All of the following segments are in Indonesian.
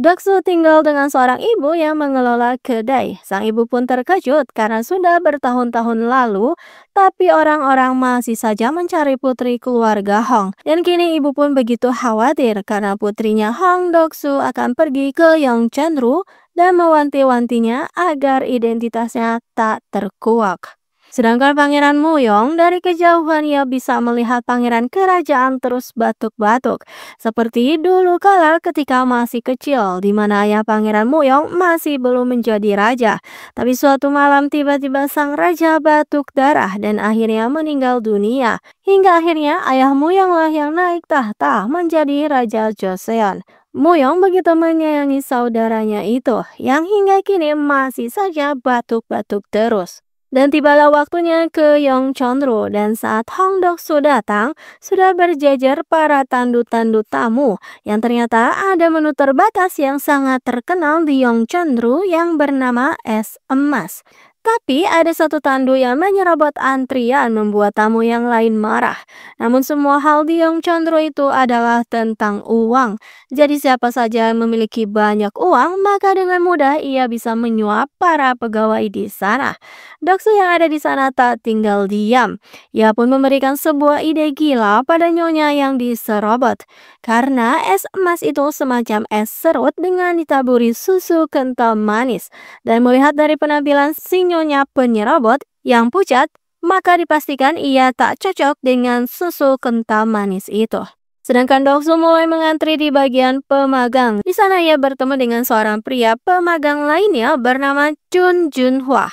Doksu tinggal dengan seorang ibu yang mengelola kedai. Sang ibu pun terkejut karena sudah bertahun-tahun lalu, tapi orang-orang masih saja mencari putri keluarga Hong. Dan kini ibu pun begitu khawatir karena putrinya Hong Doksu akan pergi ke Yongchenru dan mewanti-wantinya agar identitasnya tak terkuak. Sedangkan Pangeran Muyong dari kejauhan ia bisa melihat pangeran kerajaan terus batuk-batuk. Seperti dulu kala ketika masih kecil, di mana ayah Pangeran Muyong masih belum menjadi raja. Tapi suatu malam tiba-tiba sang raja batuk darah dan akhirnya meninggal dunia. Hingga akhirnya ayah Muyonglah yang naik tahta menjadi Raja Joseon. Muyong begitu menyayangi saudaranya itu, yang hingga kini masih saja batuk-batuk terus. Dan tibalah waktunya ke Yongchonru dan saat Hong Doksu datang, sudah berjejer para tandu-tandu tamu yang ternyata ada menu terbatas yang sangat terkenal di Yongchonru yang bernama es emas. Tapi ada satu tandu yang menyerobot antrian membuat tamu yang lain marah. Namun semua hal di Yongchonru itu adalah tentang uang. Jadi siapa saja yang memiliki banyak uang, maka dengan mudah ia bisa menyuap para pegawai di sana. Doksu yang ada di sana tak tinggal diam. Ia pun memberikan sebuah ide gila pada nyonya yang diserobot. Karena es emas itu semacam es serut dengan ditaburi susu kental manis. Dan melihat dari penampilan si nyonya penyerobot yang pucat, maka dipastikan ia tak cocok dengan susu kental manis itu. Sedangkan Doksu mulai mengantri di bagian pemagang. Di sana ia bertemu dengan seorang pria pemagang lainnya bernama Jun Junhwa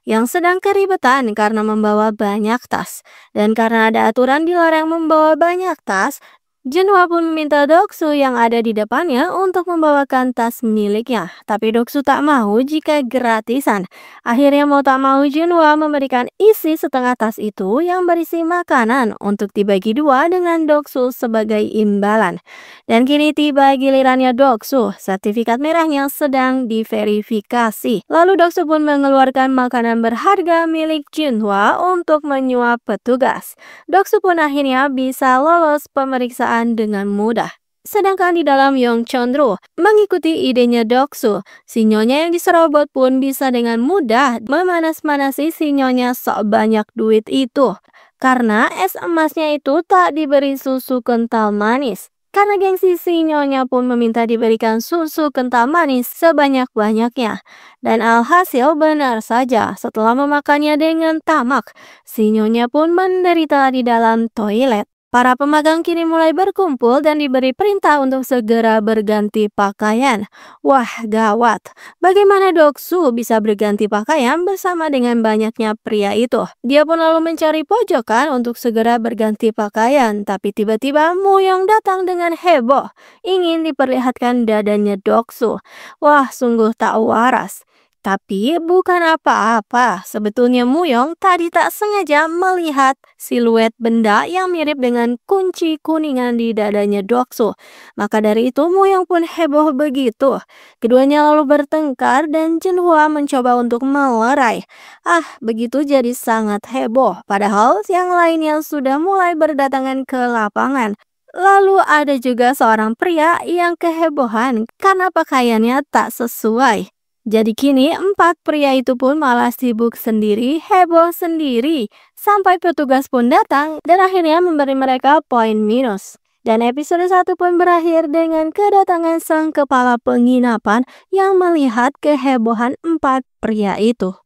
yang sedang keribetan karena membawa banyak tas. Dan karena ada aturan dilarang membawa banyak tas, Junhwa pun meminta Doksu yang ada di depannya untuk membawakan tas miliknya. Tapi Doksu tak mau jika gratisan. Akhirnya mau tak mau Junhwa memberikan isi setengah tas itu yang berisi makanan untuk dibagi dua dengan Doksu sebagai imbalan. Dan kini tiba gilirannya Doksu, sertifikat merahnya sedang diverifikasi. Lalu Doksu pun mengeluarkan makanan berharga milik Junhwa untuk menyuap petugas. Doksu pun akhirnya bisa lolos pemeriksaan dengan mudah. Sedangkan di dalam Yongchonru, mengikuti idenya Doksu, si nyonya yang diserobot pun bisa dengan mudah memanas-manasi si nyonya sok banyak duit itu. Karena es emasnya itu tak diberi susu kental manis. Karena gengsi si nyonya pun meminta diberikan susu kental manis sebanyak-banyaknya. Dan alhasil benar saja, setelah memakannya dengan tamak, si nyonya pun menderita di dalam toilet. Para pemagang kini mulai berkumpul dan diberi perintah untuk segera berganti pakaian. Wah, gawat. Bagaimana Doksu bisa berganti pakaian bersama dengan banyaknya pria itu? Dia pun lalu mencari pojokan untuk segera berganti pakaian. Tapi tiba-tiba Muyong datang dengan heboh. Ingin diperlihatkan dadanya Doksu. Wah, sungguh tak waras. Tapi bukan apa-apa, sebetulnya Muyong tadi tak sengaja melihat siluet benda yang mirip dengan kunci kuningan di dadanya Doksu. Maka dari itu Muyong pun heboh begitu. Keduanya lalu bertengkar dan Junhwa mencoba untuk melerai. Begitu jadi sangat heboh, padahal yang lainnya sudah mulai berdatangan ke lapangan. Lalu ada juga seorang pria yang kehebohan karena pakaiannya tak sesuai. Jadi kini 4 pria itu pun malah sibuk sendiri, heboh sendiri. Sampai petugas pun datang dan akhirnya memberi mereka poin minus. Dan episode 1 pun berakhir dengan kedatangan sang kepala penginapan yang melihat kehebohan 4 pria itu.